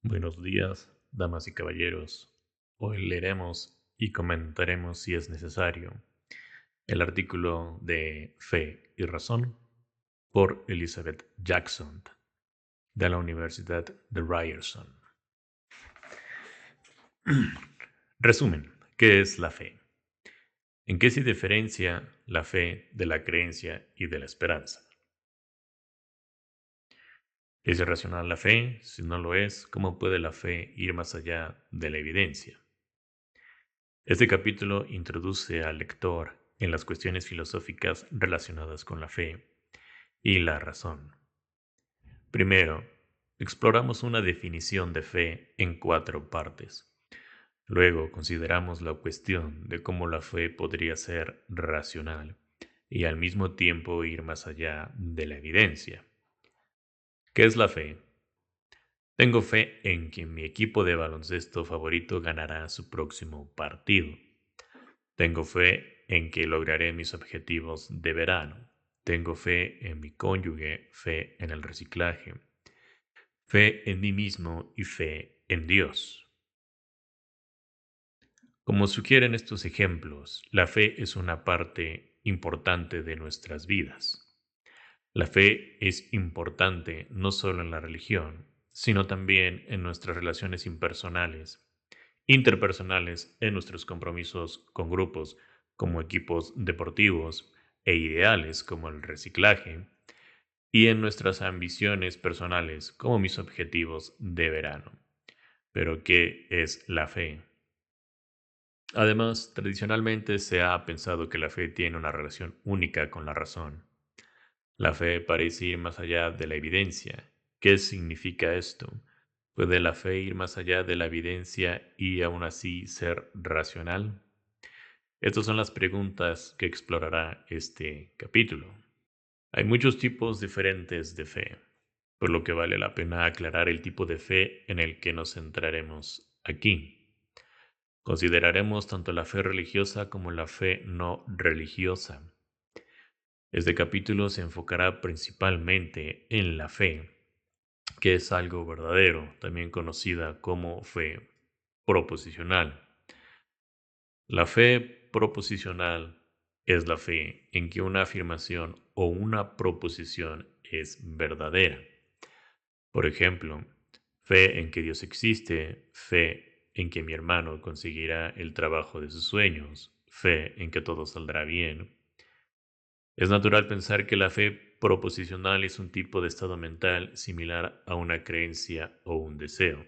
Buenos días, damas y caballeros. Hoy leeremos y comentaremos, si es necesario, el artículo de Fe y Razón por Elizabeth Jackson de la Universidad de Ryerson. Resumen, ¿qué es la fe? ¿En qué se diferencia la fe de la creencia y de la esperanza? ¿Es irracional la fe? Si no lo es, ¿cómo puede la fe ir más allá de la evidencia? Este capítulo introduce al lector en las cuestiones filosóficas relacionadas con la fe y la razón. Primero, exploramos una definición de fe en 4 partes. Luego consideramos la cuestión de cómo la fe podría ser racional y al mismo tiempo ir más allá de la evidencia. ¿Qué es la fe? Tengo fe en que mi equipo de baloncesto favorito ganará su próximo partido. Tengo fe en que lograré mis objetivos de verano. Tengo fe en mi cónyuge, fe en el reciclaje, fe en mí mismo y fe en Dios. Como sugieren estos ejemplos, la fe es una parte importante de nuestras vidas. La fe es importante no solo en la religión, sino también en nuestras relaciones impersonales, interpersonales, en nuestros compromisos con grupos como equipos deportivos e ideales como el reciclaje, y en nuestras ambiciones personales como mis objetivos de verano. Pero, ¿qué es la fe? Además, tradicionalmente se ha pensado que la fe tiene una relación única con la razón. La fe parece ir más allá de la evidencia. ¿Qué significa esto? ¿Puede la fe ir más allá de la evidencia y aún así ser racional? Estas son las preguntas que explorará este capítulo. Hay muchos tipos diferentes de fe, por lo que vale la pena aclarar el tipo de fe en el que nos centraremos aquí. Consideraremos tanto la fe religiosa como la fe no religiosa. Este capítulo se enfocará principalmente en la fe, que es algo verdadero, también conocida como fe proposicional. La fe proposicional es la fe en que una afirmación o una proposición es verdadera. Por ejemplo, fe en que Dios existe, fe en que mi hermano conseguirá el trabajo de sus sueños, fe en que todo saldrá bien. Es natural pensar que la fe proposicional es un tipo de estado mental similar a una creencia o un deseo.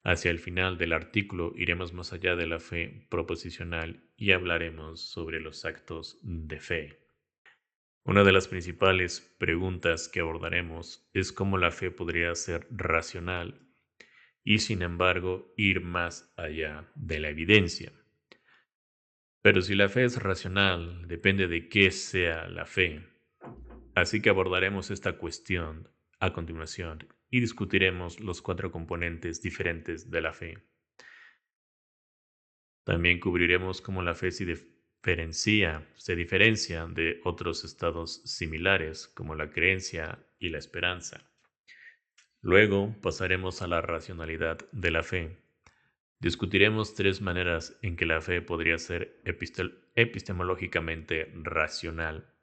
Hacia el final del artículo iremos más allá de la fe proposicional y hablaremos sobre los actos de fe. Una de las principales preguntas que abordaremos es cómo la fe podría ser racional y, sin embargo, ir más allá de la evidencia. Pero si la fe es racional, depende de qué sea la fe. Así que abordaremos esta cuestión a continuación y discutiremos los 4 componentes diferentes de la fe. También cubriremos cómo la fe se diferencia de otros estados similares, como la creencia y la esperanza. Luego pasaremos a la racionalidad de la fe. Discutiremos 3 maneras en que la fe podría ser epistemológicamente racional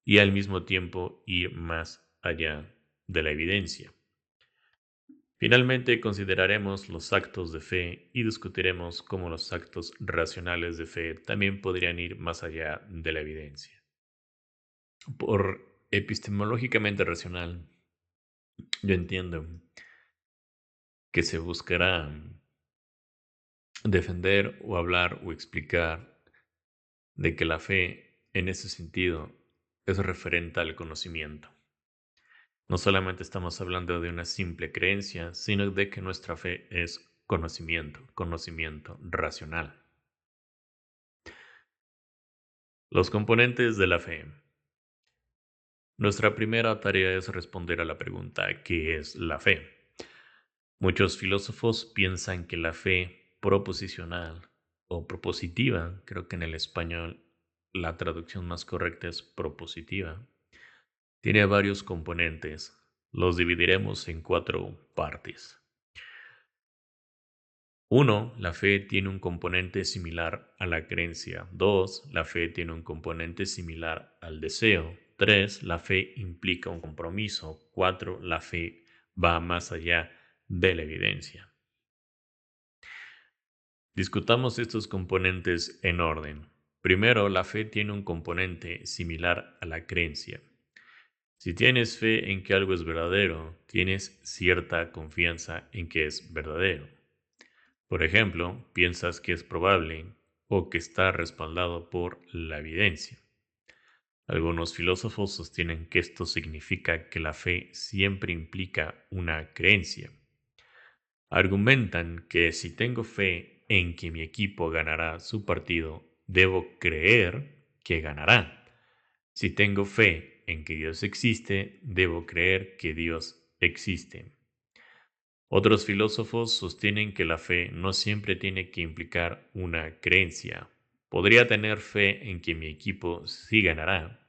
y al mismo tiempo ir más allá de la evidencia. Finalmente, consideraremos los actos de fe y discutiremos cómo los actos racionales de fe también podrían ir más allá de la evidencia. Por epistemológicamente racional, yo entiendo que se buscará defender o hablar o explicar de que la fe, en ese sentido, es referente al conocimiento. No solamente estamos hablando de una simple creencia, sino de que nuestra fe es conocimiento, conocimiento racional. Los componentes de la fe. Nuestra primera tarea es responder a la pregunta ¿qué es la fe? Muchos filósofos piensan que la fe proposicional o propositiva, creo que en el español la traducción más correcta es propositiva, tiene varios componentes. Los dividiremos en 4 partes. 1. La fe tiene un componente similar a la creencia. 2. La fe tiene un componente similar al deseo. 3. La fe implica un compromiso. 4. La fe va más allá de la evidencia. Discutamos estos componentes en orden. Primero, la fe tiene un componente similar a la creencia. Si tienes fe en que algo es verdadero, tienes cierta confianza en que es verdadero. Por ejemplo, piensas que es probable o que está respaldado por la evidencia. Algunos filósofos sostienen que esto significa que la fe siempre implica una creencia. Argumentan que si tengo fe en que mi equipo ganará su partido, debo creer que ganará. Si tengo fe en que Dios existe, debo creer que Dios existe. Otros filósofos sostienen que la fe no siempre tiene que implicar una creencia. Podría tener fe en que mi equipo sí ganará.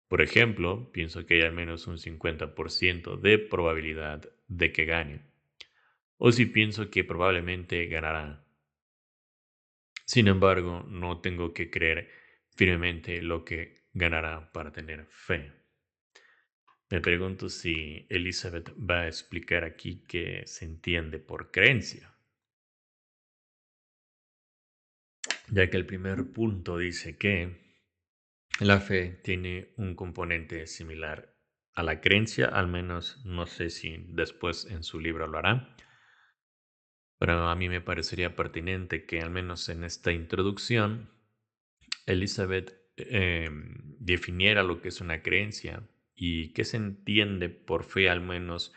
Por ejemplo, pienso que hay al menos un 50% de probabilidad de que gane. O si pienso que probablemente ganará. Sin embargo, no tengo que creer firmemente lo que ganará para tener fe. Me pregunto si Elizabeth va a explicar aquí qué se entiende por creencia, ya que el primer punto dice que la fe tiene un componente similar a la creencia, al menos no sé si después en su libro lo hará, pero a mí me parecería pertinente que al menos en esta introducción Elizabeth definiera lo que es una creencia y qué se entiende por fe, al menos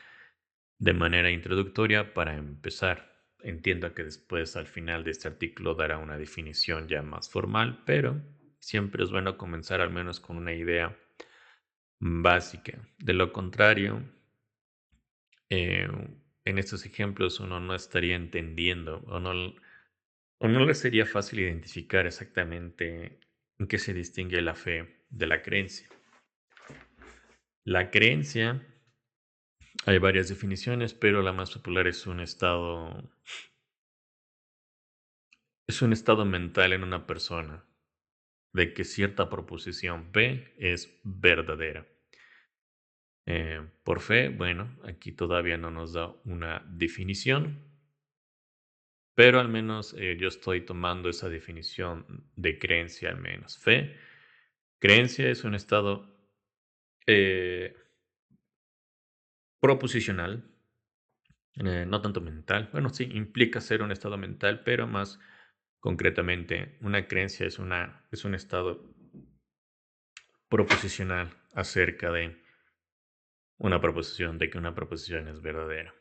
de manera introductoria para empezar. Entiendo que después, al final de este artículo, dará una definición ya más formal, pero siempre es bueno comenzar al menos con una idea básica. De lo contrario, eh, en estos ejemplos uno no estaría entendiendo o no le sería fácil identificar exactamente en qué se distingue la fe de la creencia. La creencia, hay varias definiciones, pero la más popular es un estado mental en una persona de que cierta proposición P es verdadera. Por fe, bueno, aquí todavía no nos da una definición, pero al menos yo estoy tomando esa definición de creencia al menos. Fe, creencia es un estado eh, proposicional, no tanto mental. Bueno, sí, implica ser un estado mental, pero más concretamente, una creencia es un estado proposicional acerca de una proposición, de que una proposición es verdadera.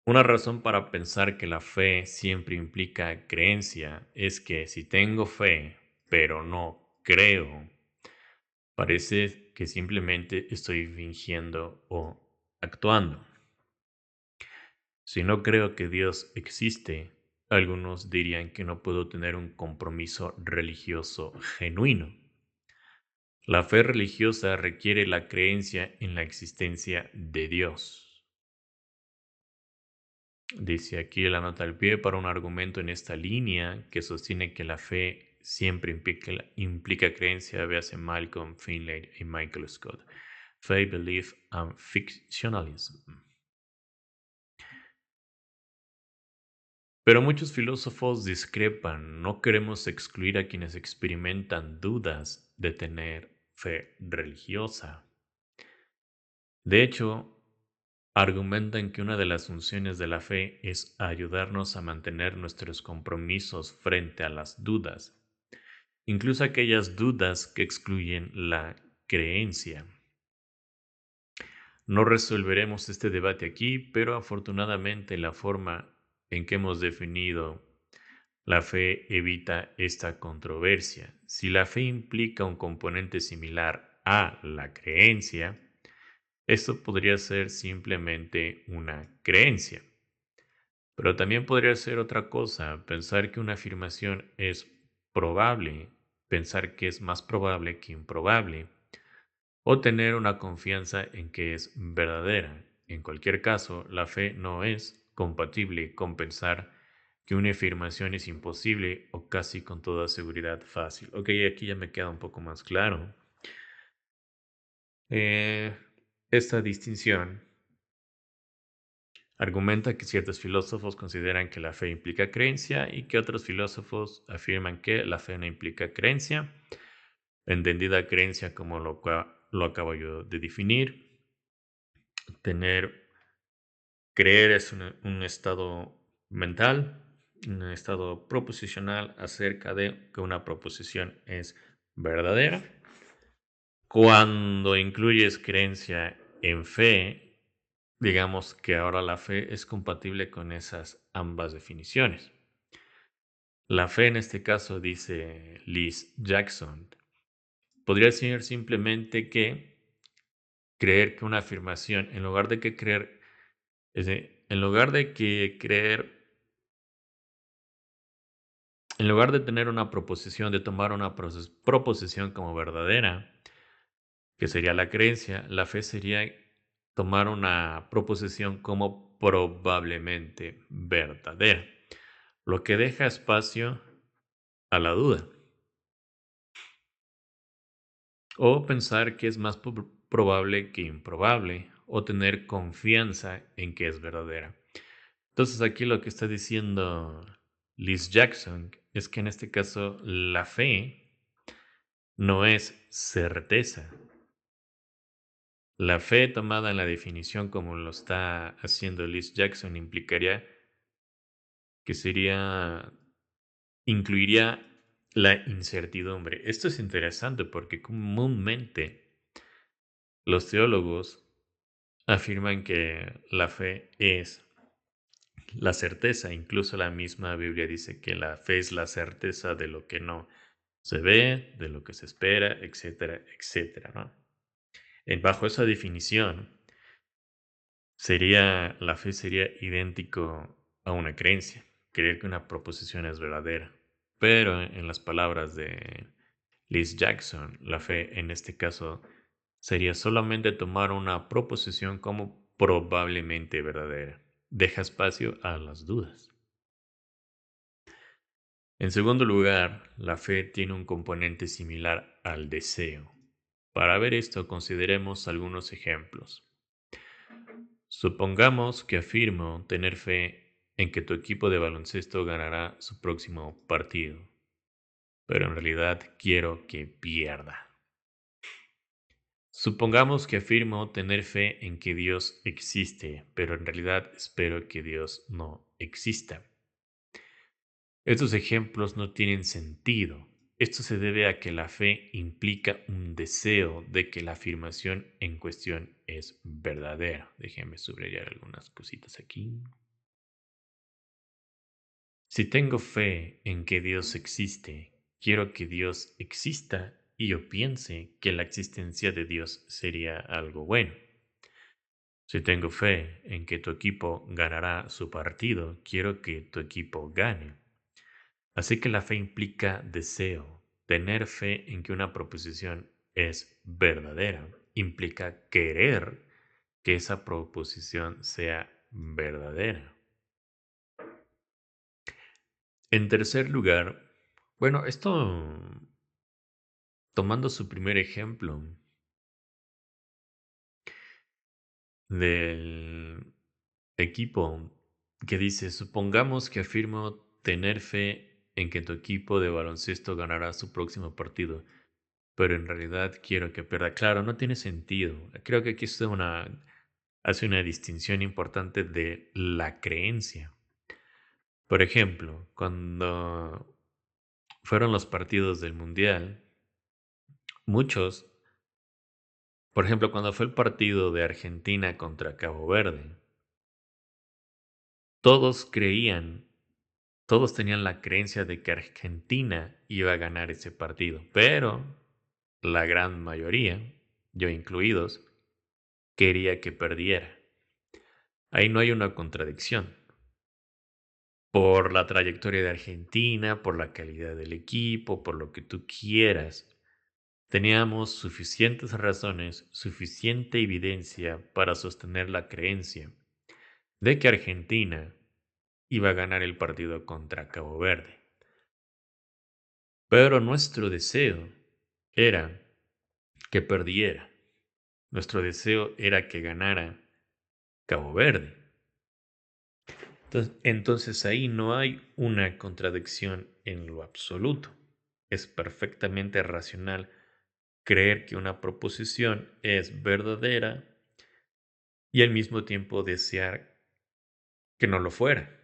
Una razón para pensar que la fe siempre implica creencia es que si tengo fe, pero no creo, parece que simplemente estoy fingiendo o actuando. Si no creo que Dios existe, algunos dirían que no puedo tener un compromiso religioso genuino. La fe religiosa requiere la creencia en la existencia de Dios. Dice aquí la nota al pie para un argumento en esta línea que sostiene que la fe siempre implica creencia, véase Malcolm Finlay y Michael Scott. Faith, Belief and Fictionalism. Pero muchos filósofos discrepan. No queremos excluir a quienes experimentan dudas de tener fe religiosa. De hecho, argumentan que una de las funciones de la fe es ayudarnos a mantener nuestros compromisos frente a las dudas, incluso aquellas dudas que excluyen la creencia. No resolveremos este debate aquí, pero afortunadamente la forma en que hemos definido la fe evita esta controversia. Si la fe implica un componente similar a la creencia, esto podría ser simplemente una creencia. Pero también podría ser otra cosa, pensar que una afirmación es probable, pensar que es más probable que improbable, o tener una confianza en que es verdadera. En cualquier caso, la fe no es compatible con pensar que una afirmación es imposible o casi con toda seguridad fácil. Ok, aquí ya me queda un poco más claro. Eh, esta distinción argumenta que ciertos filósofos consideran que la fe implica creencia y que otros filósofos afirman que la fe no implica creencia, entendida creencia como lo acabo yo de definir. Tener, creer es un estado mental, un estado proposicional acerca de que una proposición es verdadera. Cuando incluyes creencia en fe, digamos que ahora la fe es compatible con esas ambas definiciones. La fe en este caso, dice Liz Jackson, podría ser simplemente que creer que una afirmación, en lugar de que creer, en lugar de que creer, en lugar de tener una proposición, de tomar una proposición como verdadera, que sería la creencia, la fe sería tomar una proposición como probablemente verdadera, lo que deja espacio a la duda o pensar que es más probable que improbable o tener confianza en que es verdadera. Entonces aquí lo que está diciendo Liz Jackson es que en este caso la fe no es certeza. La fe tomada en la definición como lo está haciendo Liz Jackson implicaría que incluiría la incertidumbre. Esto es interesante porque comúnmente los teólogos afirman que la fe es la certeza. Incluso la misma Biblia dice que la fe es la certeza de lo que no se ve, de lo que se espera, etcétera, etcétera, ¿no? Bajo esa definición, la fe sería idéntico a una creencia, creer que una proposición es verdadera. Pero en las palabras de Liz Jackson, la fe en este caso sería solamente tomar una proposición como probablemente verdadera. Deja espacio a las dudas. En segundo lugar, la fe tiene un componente similar al deseo. Para ver esto, consideremos algunos ejemplos. Supongamos que afirmo tener fe en que tu equipo de baloncesto ganará su próximo partido, pero en realidad quiero que pierda. Supongamos que afirmo tener fe en que Dios existe, pero en realidad espero que Dios no exista. Estos ejemplos no tienen sentido. Esto se debe a que la fe implica un deseo de que la afirmación en cuestión es verdadera. Déjenme subrayar algunas cositas aquí. Si tengo fe en que Dios existe, quiero que Dios exista y yo piense que la existencia de Dios sería algo bueno. Si tengo fe en que tu equipo ganará su partido, quiero que tu equipo gane. Así que la fe implica deseo. Tener fe en que una proposición es verdadera implica querer que esa proposición sea verdadera. En tercer lugar, bueno, esto tomando su primer ejemplo del equipo que dice, supongamos que afirmo tener fe en que tu equipo de baloncesto ganará su próximo partido, pero en realidad quiero que pierda. Claro, no tiene sentido. Creo que aquí hace una distinción importante de la creencia. Por ejemplo, cuando fueron los partidos del Mundial, muchos, por ejemplo, cuando fue el partido de Argentina contra Cabo Verde, todos creían, todos tenían la creencia de que Argentina iba a ganar ese partido, pero la gran mayoría, yo incluidos, quería que perdiera. Ahí no hay una contradicción. Por la trayectoria de Argentina, por la calidad del equipo, por lo que tú quieras. Teníamos suficientes razones, suficiente evidencia para sostener la creencia de que Argentina iba a ganar el partido contra Cabo Verde. Pero nuestro deseo era que perdiera. Nuestro deseo era que ganara Cabo Verde. Entonces ahí no hay una contradicción en lo absoluto. Es perfectamente racional creer que una proposición es verdadera y al mismo tiempo desear que no lo fuera.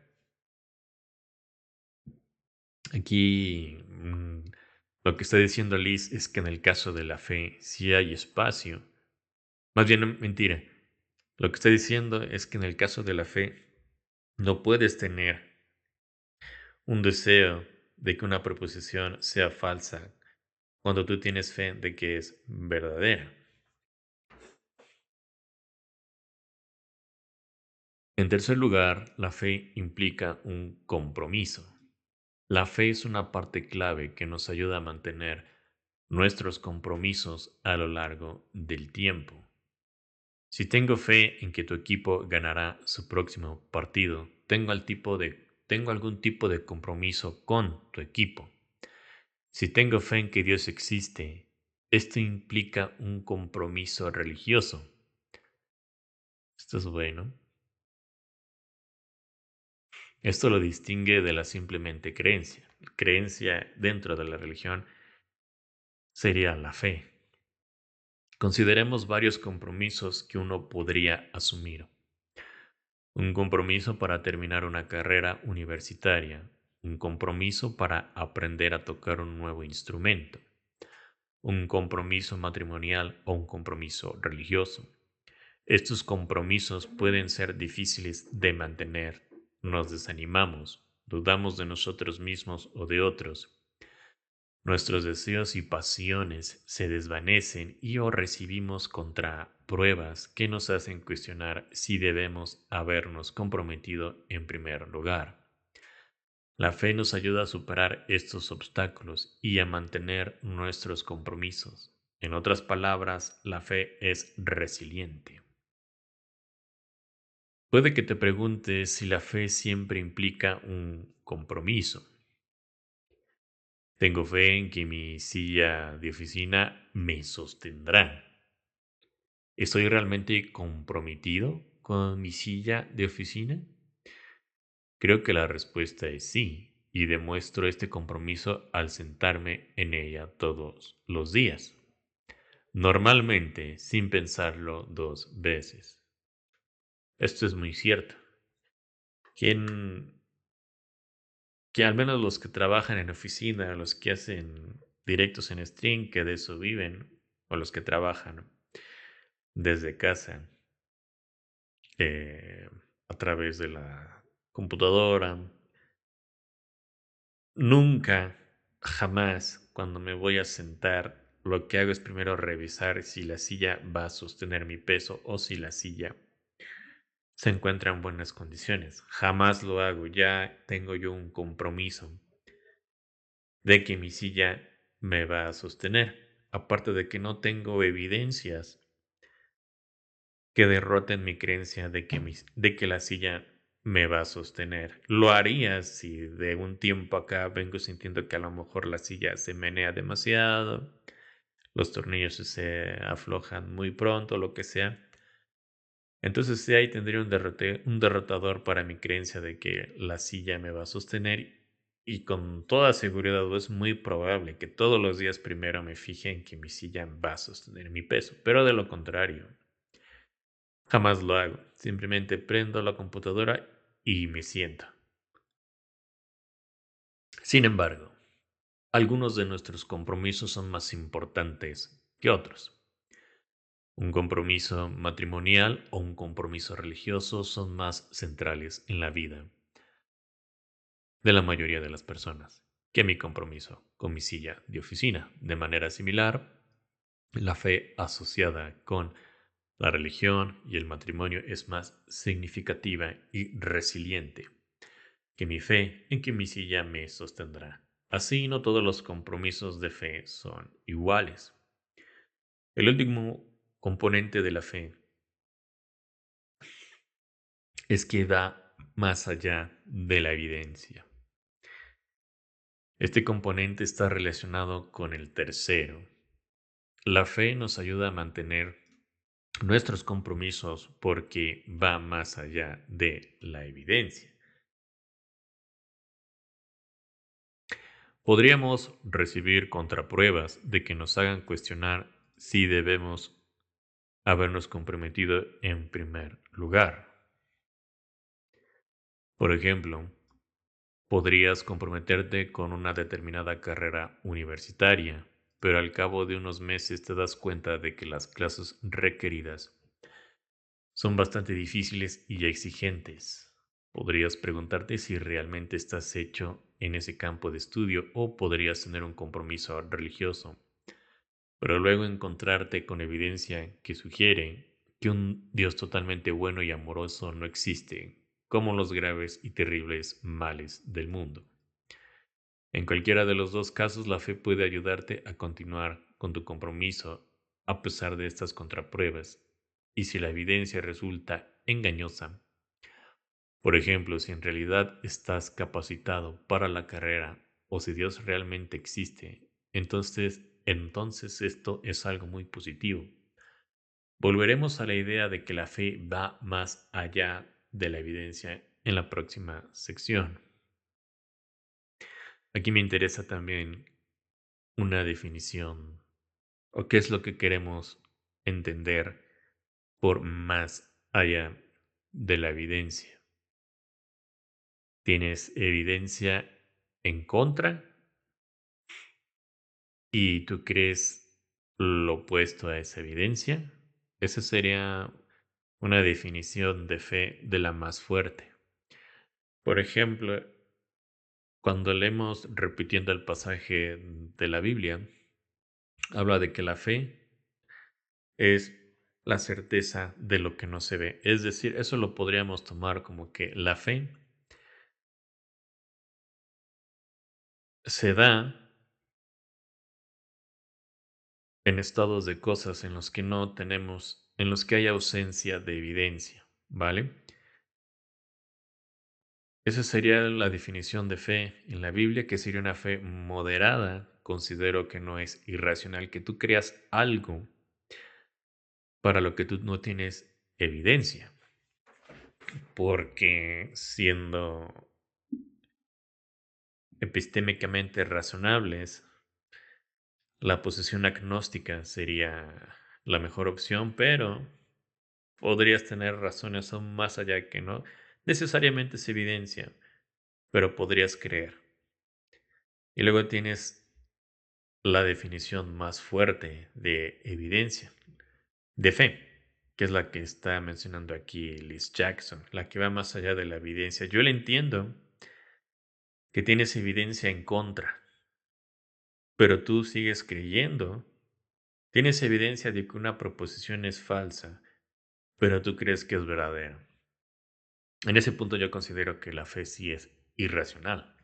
Aquí lo que está diciendo Liz es que en el caso de la fe sí hay espacio. Más bien, mentira. Lo que está diciendo es que en el caso de la fe no puedes tener un deseo de que una proposición sea falsa cuando tú tienes fe de que es verdadera. En tercer lugar, la fe implica un compromiso. La fe es una parte clave que nos ayuda a mantener nuestros compromisos a lo largo del tiempo. Si tengo fe en que tu equipo ganará su próximo partido, tengo algún tipo de compromiso con tu equipo. Si tengo fe en que Dios existe, esto implica un compromiso religioso. Esto es bueno. Esto lo distingue de la simplemente creencia. Creencia dentro de la religión sería la fe. Consideremos varios compromisos que uno podría asumir. Un compromiso para terminar una carrera universitaria. Un compromiso para aprender a tocar un nuevo instrumento. Un compromiso matrimonial o un compromiso religioso. Estos compromisos pueden ser difíciles de mantener. Nos desanimamos, dudamos de nosotros mismos o de otros. Nuestros deseos y pasiones se desvanecen y o recibimos contra pruebas que nos hacen cuestionar si debemos habernos comprometido en primer lugar. La fe nos ayuda a superar estos obstáculos y a mantener nuestros compromisos. En otras palabras, la fe es resiliente. Puede que te preguntes si la fe siempre implica un compromiso. Tengo fe en que mi silla de oficina me sostendrá. ¿Estoy realmente comprometido con mi silla de oficina? Creo que la respuesta es sí, y demuestro este compromiso al sentarme en ella todos los días, normalmente sin pensarlo dos veces. Esto es muy cierto. Quien, que al menos los que trabajan en oficina, los que hacen directos en stream, que de eso viven, o los que trabajan desde casa, eh, a través de la computadora, nunca, jamás, cuando me voy a sentar, lo que hago es primero revisar si la silla va a sostener mi peso o si la silla se encuentra en buenas condiciones. Jamás lo hago, ya tengo yo un compromiso de que mi silla me va a sostener. Aparte de que no tengo evidencias que derroten mi creencia de que la silla me va a sostener. Lo haría si de un tiempo acá vengo sintiendo que a lo mejor la silla se menea demasiado, los tornillos se aflojan muy pronto, lo que sea. Entonces sí, ahí tendría un derrotador para mi creencia de que la silla me va a sostener y con toda seguridad o es muy probable que todos los días primero me fije en que mi silla va a sostener mi peso, pero de lo contrario, jamás lo hago. Simplemente prendo la computadora y me siento. Sin embargo, algunos de nuestros compromisos son más importantes que otros. Un compromiso matrimonial o un compromiso religioso son más centrales en la vida de la mayoría de las personas que mi compromiso con mi silla de oficina. De manera similar, la fe asociada con la religión y el matrimonio es más significativa y resiliente que mi fe en que mi silla me sostendrá. Así no todos los compromisos de fe son iguales. El último componente de la fe es que va más allá de la evidencia. Este componente está relacionado con el tercero. La fe nos ayuda a mantener nuestros compromisos porque va más allá de la evidencia. Podríamos recibir contrapruebas de que nos hagan cuestionar si debemos habernos comprometido en primer lugar. Por ejemplo, podrías comprometerte con una determinada carrera universitaria, pero al cabo de unos meses te das cuenta de que las clases requeridas son bastante difíciles y exigentes. Podrías preguntarte si realmente estás hecho en ese campo de estudio o podrías tener un compromiso religioso, pero luego encontrarte con evidencia que sugiere que un Dios totalmente bueno y amoroso no existe, como los graves y terribles males del mundo. En cualquiera de los dos casos, la fe puede ayudarte a continuar con tu compromiso a pesar de estas contrapruebas, y si la evidencia resulta engañosa, por ejemplo, si en realidad estás capacitado para la carrera o si Dios realmente existe, entonces esto es algo muy positivo. Volveremos a la idea de que la fe va más allá de la evidencia en la próxima sección. Aquí me interesa también una definición o qué es lo que queremos entender por más allá de la evidencia. ¿Tienes evidencia en contra y tú crees lo opuesto a esa evidencia? Esa sería una definición de fe de la más fuerte. Por ejemplo, cuando leemos repitiendo el pasaje de la Biblia, habla de que la fe es la certeza de lo que no se ve. Es decir, eso lo podríamos tomar como que la fe se da en estados de cosas en los que no tenemos, en los que hay ausencia de evidencia, ¿vale? Esa sería la definición de fe en la Biblia, que sería una fe moderada. Considero que no es irracional que tú creas algo para lo que tú no tienes evidencia, porque siendo epistémicamente razonables, la posición agnóstica sería la mejor opción, pero podrías tener razones aún más allá que no necesariamente es evidencia, pero podrías creer. Y luego tienes la definición más fuerte de evidencia, de fe, que es la que está mencionando aquí Liz Jackson, la que va más allá de la evidencia. Yo le entiendo que tienes evidencia en contra, pero tú sigues creyendo. Tienes evidencia de que una proposición es falsa, pero tú crees que es verdadera. En ese punto yo considero que la fe sí es irracional.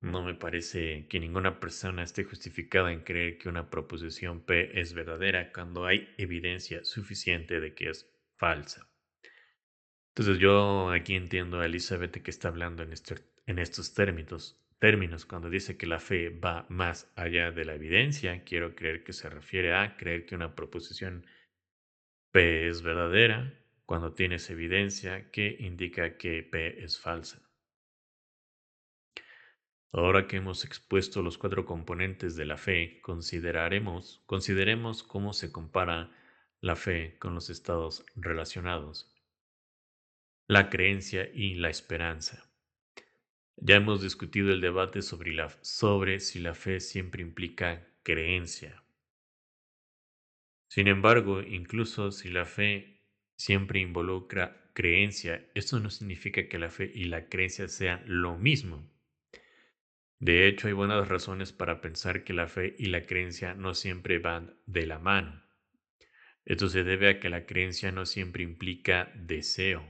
No me parece que ninguna persona esté justificada en creer que una proposición P es verdadera cuando hay evidencia suficiente de que es falsa. Entonces yo aquí entiendo a Elizabeth que está hablando en estos términos. Cuando dice que la fe va más allá de la evidencia, quiero creer que se refiere a creer que una proposición P es verdadera cuando tienes evidencia que indica que P es falsa. Ahora que hemos expuesto los cuatro componentes de la fe, consideremos cómo se compara la fe con los estados relacionados, la creencia y la esperanza. Ya hemos discutido el debate sobre si la fe siempre implica creencia. Sin embargo, incluso si la fe siempre involucra creencia, esto no significa que la fe y la creencia sean lo mismo. De hecho, hay buenas razones para pensar que la fe y la creencia no siempre van de la mano. Esto se debe a que la creencia no siempre implica deseo.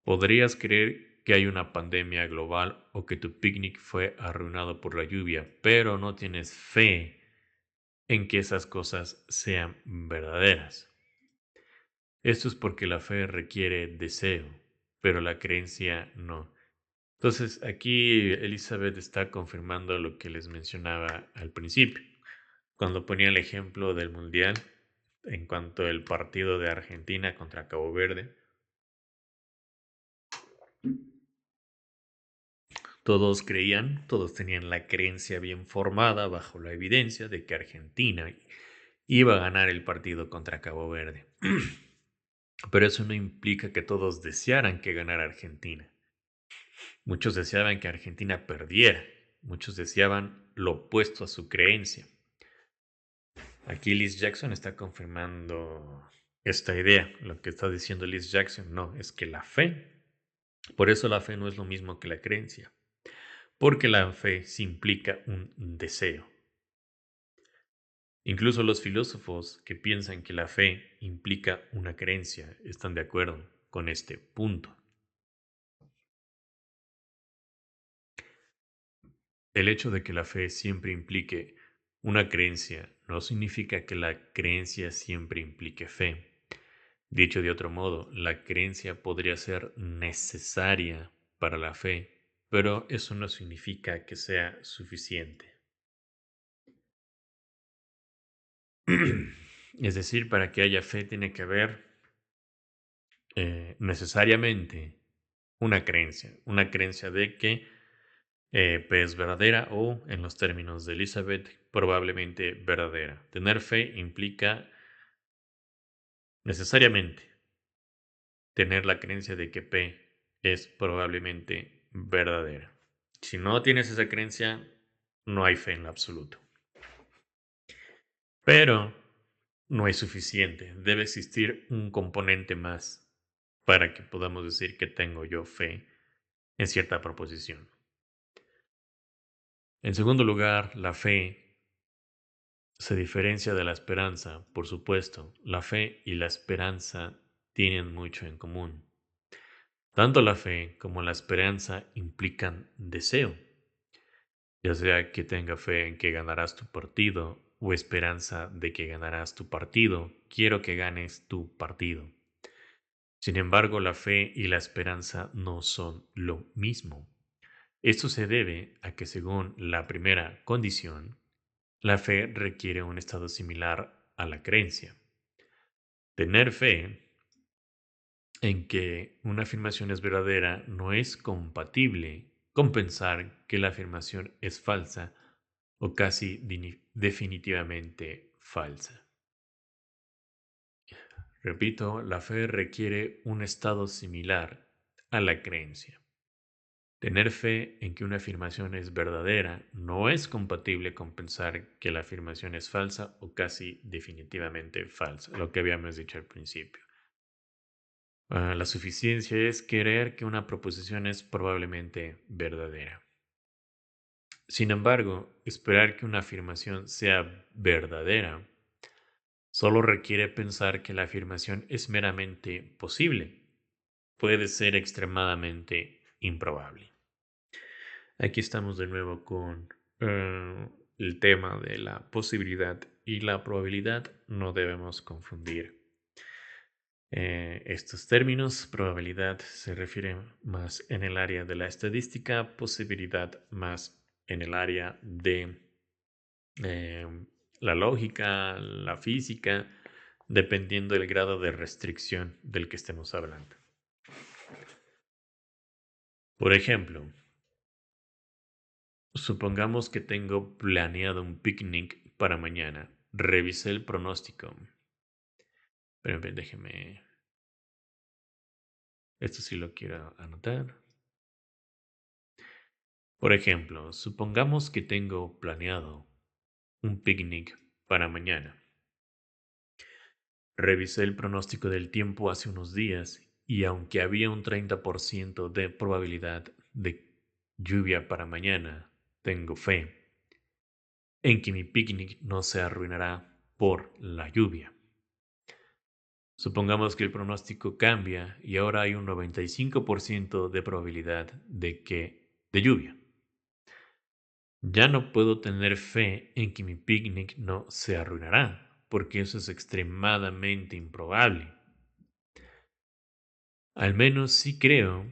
Podrías creer que hay una pandemia global o que tu picnic fue arruinado por la lluvia, pero no tienes fe en que esas cosas sean verdaderas. Esto es porque la fe requiere deseo, pero la creencia no. Entonces, aquí Elizabeth está confirmando lo que les mencionaba al principio, cuando ponía el ejemplo del Mundial en cuanto al partido de Argentina contra Cabo Verde. Todos creían, todos tenían la creencia bien formada bajo la evidencia de que Argentina iba a ganar el partido contra Cabo Verde. Pero eso no implica que todos desearan que ganara Argentina. Muchos deseaban que Argentina perdiera. Muchos deseaban lo opuesto a su creencia. Aquí Liz Jackson está confirmando esta idea. Lo que está diciendo Liz Jackson no, es que la fe, por eso la fe no es lo mismo que la creencia, porque la fe sí implica un deseo. Incluso los filósofos que piensan que la fe implica una creencia están de acuerdo con este punto. El hecho de que la fe siempre implique una creencia no significa que la creencia siempre implique fe. Dicho de otro modo, la creencia podría ser necesaria para la fe, pero eso no significa que sea suficiente. Es decir, para que haya fe tiene que haber necesariamente una creencia de que es verdadera o, en los términos de Elizabeth, probablemente verdadera. Tener fe implica necesariamente tener la creencia de que P es probablemente verdadera. Si no tienes esa creencia, no hay fe en lo absoluto. Pero no es suficiente. Debe existir un componente más para que podamos decir que tengo yo fe en cierta proposición. En segundo lugar, la fe se diferencia de la esperanza. Por supuesto, la fe y la esperanza tienen mucho en común. Tanto la fe como la esperanza implican deseo, ya sea que tenga fe en que ganarás tu partido o esperanza de que ganarás tu partido, quiero que ganes tu partido. Sin embargo, la fe y la esperanza no son lo mismo. Esto se debe a que según la primera condición, la fe requiere un estado similar a la creencia. Tener fe en que una afirmación es verdadera no es compatible con pensar que la afirmación es falsa o casi definitivamente falsa. Repito, la fe requiere un estado similar a la creencia. Tener fe en que una afirmación es verdadera no es compatible con pensar que la afirmación es falsa o casi definitivamente falsa, lo que habíamos dicho al principio. La suficiencia es creer que una proposición es probablemente verdadera. Sin embargo, esperar que una afirmación sea verdadera solo requiere pensar que la afirmación es meramente posible. Puede ser extremadamente improbable. Aquí estamos de nuevo con el tema de la posibilidad y la probabilidad. No debemos confundir estos términos. Probabilidad se refiere más en el área de la estadística, posibilidad más en el área de eh, la lógica, la física, dependiendo del grado de restricción del que estemos hablando. Por ejemplo, supongamos que tengo planeado un picnic para mañana. Revisé el pronóstico. Pero déjeme. Esto sí lo quiero anotar. Por ejemplo, supongamos que tengo planeado un picnic para mañana. Revisé el pronóstico del tiempo hace unos días y aunque había un 30% de probabilidad de lluvia para mañana, tengo fe en que mi picnic no se arruinará por la lluvia. Supongamos que el pronóstico cambia y ahora hay un 95% de probabilidad de lluvia. Ya no puedo tener fe en que mi picnic no se arruinará, porque eso es extremadamente improbable. Al menos sí creo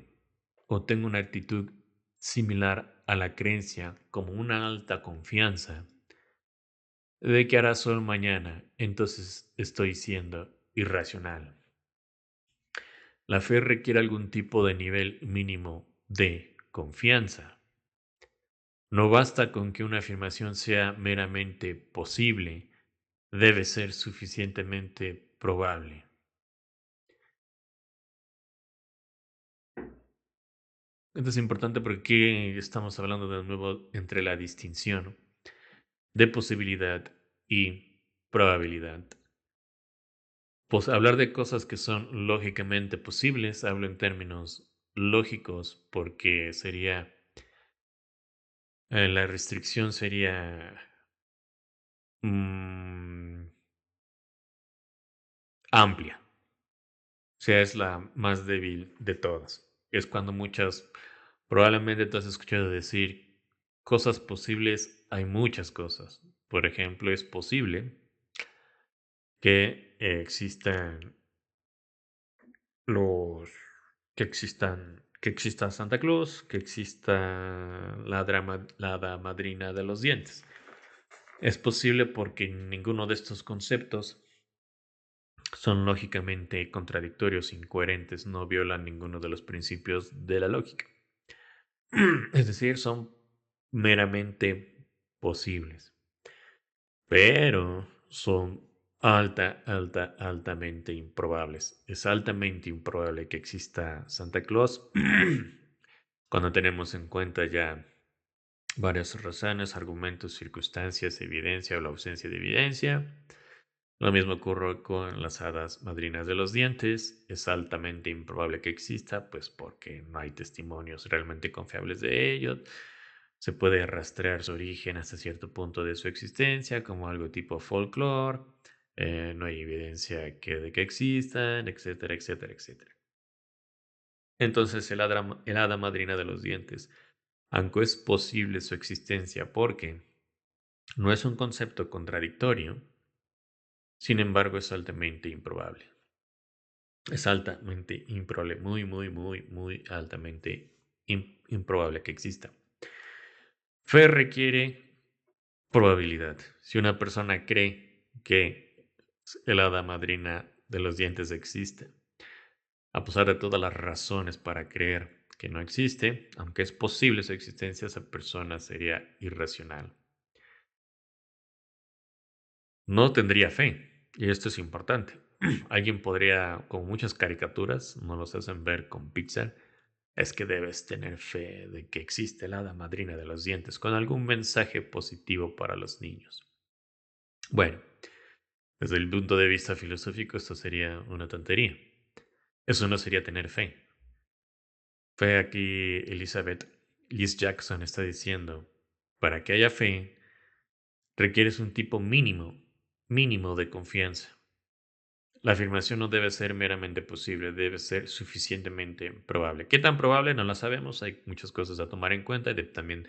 o tengo una actitud similar a la creencia como una alta confianza de que hará sol mañana, entonces estoy siendo irracional. La fe requiere algún tipo de nivel mínimo de confianza. No basta con que una afirmación sea meramente posible, debe ser suficientemente probable. Esto es importante porque estamos hablando de nuevo entre la distinción de posibilidad y probabilidad. Pues hablar de cosas que son lógicamente posibles, hablo en términos lógicos porque sería, la restricción sería mm, amplia, o sea, es la más débil de todas. Es cuando muchas, probablemente tú has escuchado decir cosas posibles, hay muchas cosas. Por ejemplo, es posible que existan los que exista Santa Claus, que exista la hada madrina de los dientes. Es posible porque ninguno de estos conceptos son lógicamente contradictorios, incoherentes, no violan ninguno de los principios de la lógica. Es decir, son meramente posibles, pero son altamente improbables. Es altamente improbable que exista Santa Claus cuando tenemos en cuenta ya varias razones, argumentos, circunstancias, evidencia o la ausencia de evidencia. Lo mismo ocurre con las hadas madrinas de los dientes. Es altamente improbable que exista, pues porque no hay testimonios realmente confiables de ello. Se puede rastrear su origen hasta cierto punto de su existencia, como algo tipo folclore. No hay evidencia de que existan, etcétera, etcétera, etcétera. Entonces, el hada madrina de los dientes, aunque es posible su existencia porque no es un concepto contradictorio, sin embargo, es altamente improbable. Es altamente improbable, muy, muy, muy, muy altamente improbable que exista. Fe requiere probabilidad. Si una persona cree que el hada madrina de los dientes existe, a pesar de todas las razones para creer que no existe, aunque es posible su existencia, esa persona sería irracional. No tendría fe, y esto es importante. Alguien podría, como muchas caricaturas, nos los hacen ver con Pixar, es que debes tener fe de que existe la hada madrina de los dientes con algún mensaje positivo para los niños. Bueno, desde el punto de vista filosófico esto sería una tontería. Eso no sería tener fe. Fe aquí Elizabeth Liz Jackson está diciendo, para que haya fe requieres un tipo mínimo de confianza. La afirmación no debe ser meramente posible, debe ser suficientemente probable. ¿Qué tan probable? No la sabemos, hay muchas cosas a tomar en cuenta y también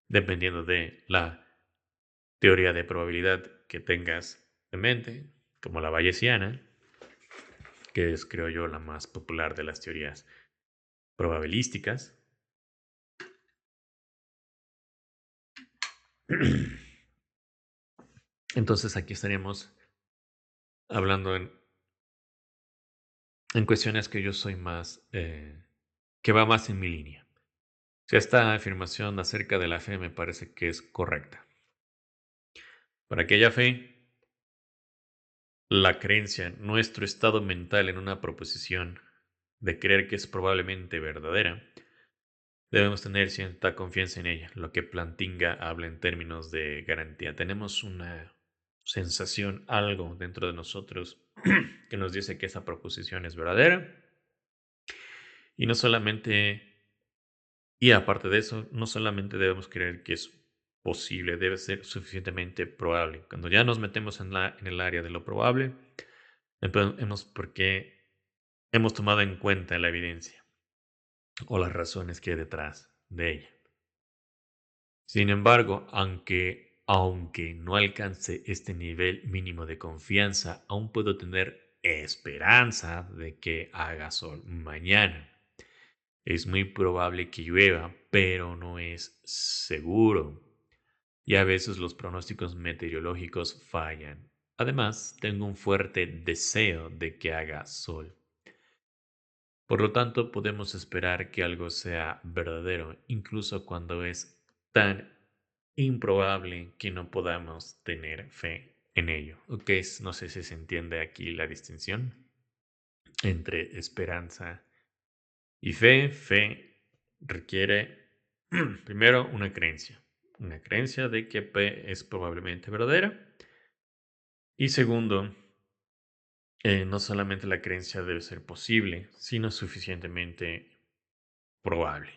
dependiendo de la teoría de probabilidad que tengas en mente, como la bayesiana, que es, creo yo, la más popular de las teorías probabilísticas. Entonces aquí estaríamos hablando en cuestiones que yo soy más, que va más en mi línea. Si esta afirmación acerca de la fe me parece que es correcta. Para que haya fe, la creencia, nuestro estado mental en una proposición de creer que es probablemente verdadera, debemos tener cierta confianza en ella. Lo que Plantinga habla en términos de garantía. Tenemos una sensación, algo dentro de nosotros que nos dice que esa proposición es verdadera. Y no solamente, y aparte de eso, no solamente debemos creer que es posible, debe ser suficientemente probable. Cuando ya nos metemos en el área de lo probable, hemos porque hemos tomado en cuenta la evidencia o las razones que hay detrás de ella. Sin embargo, aunque no alcance este nivel mínimo de confianza, aún puedo tener esperanza de que haga sol mañana. Es muy probable que llueva, pero no es seguro. Y a veces los pronósticos meteorológicos fallan. Además, tengo un fuerte deseo de que haga sol. Por lo tanto, podemos esperar que algo sea verdadero, incluso cuando es tan improbable que no podamos tener fe en ello. Ok, no sé si se entiende aquí la distinción entre esperanza y fe. Fe requiere primero una creencia de que P es probablemente verdadera. Y segundo, no solamente la creencia debe ser posible, sino suficientemente probable.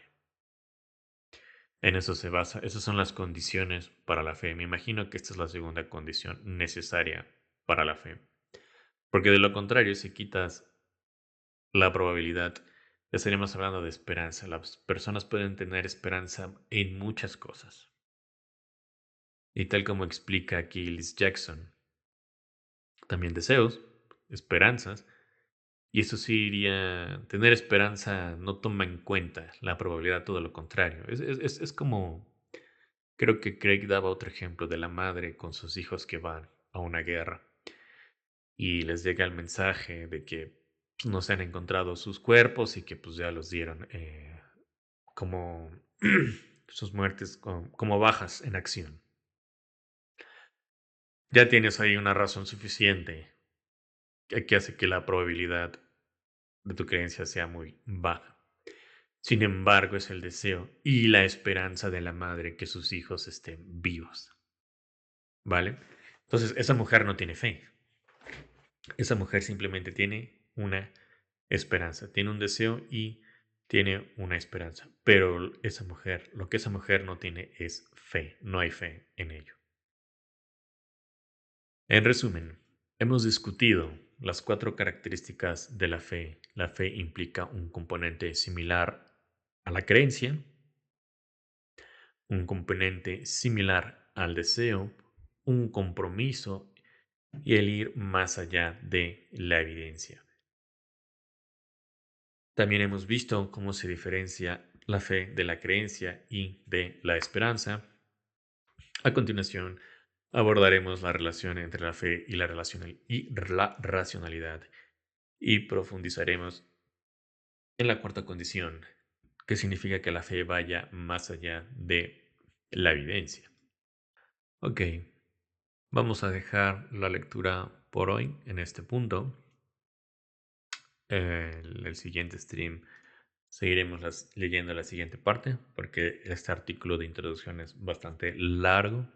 En eso se basa, esas son las condiciones para la fe. Me imagino que esta es la segunda condición necesaria para la fe. Porque de lo contrario, si quitas la probabilidad, ya estaríamos hablando de esperanza. Las personas pueden tener esperanza en muchas cosas. Y tal como explica aquí Liz Jackson, también deseos, esperanzas, y eso sí iría, tener esperanza no toma en cuenta la probabilidad, todo lo contrario. Es como, creo que Craig daba otro ejemplo de la madre con sus hijos que van a una guerra y les llega el mensaje de que pues, no se han encontrado sus cuerpos y que pues ya los dieron como sus muertes como bajas en acción. Ya tienes ahí una razón suficiente que hace que la probabilidad de tu creencia sea muy baja. Sin embargo, es el deseo y la esperanza de la madre que sus hijos estén vivos, ¿vale? Entonces, esa mujer no tiene fe. Esa mujer simplemente tiene una esperanza, tiene un deseo y tiene una esperanza. Pero esa mujer, lo que esa mujer no tiene es fe, no hay fe en ello. En resumen, hemos discutido las cuatro características de la fe. La fe implica un componente similar a la creencia, un componente similar al deseo, un compromiso y el ir más allá de la evidencia. También hemos visto cómo se diferencia la fe de la creencia y de la esperanza. A continuación, abordaremos la relación entre la fe y la racionalidad y profundizaremos en la cuarta condición, que significa que la fe vaya más allá de la evidencia. Ok, vamos a dejar la lectura por hoy en este punto. El siguiente stream seguiremos leyendo la siguiente parte porque este artículo de introducción es bastante largo,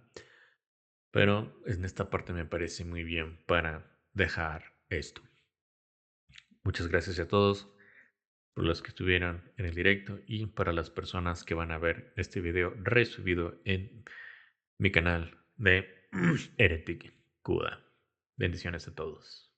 pero en esta parte me parece muy bien para dejar esto. Muchas gracias a todos por los que estuvieron en el directo y para las personas que van a ver este video resubido en mi canal de Heretic Kuda. Bendiciones a todos.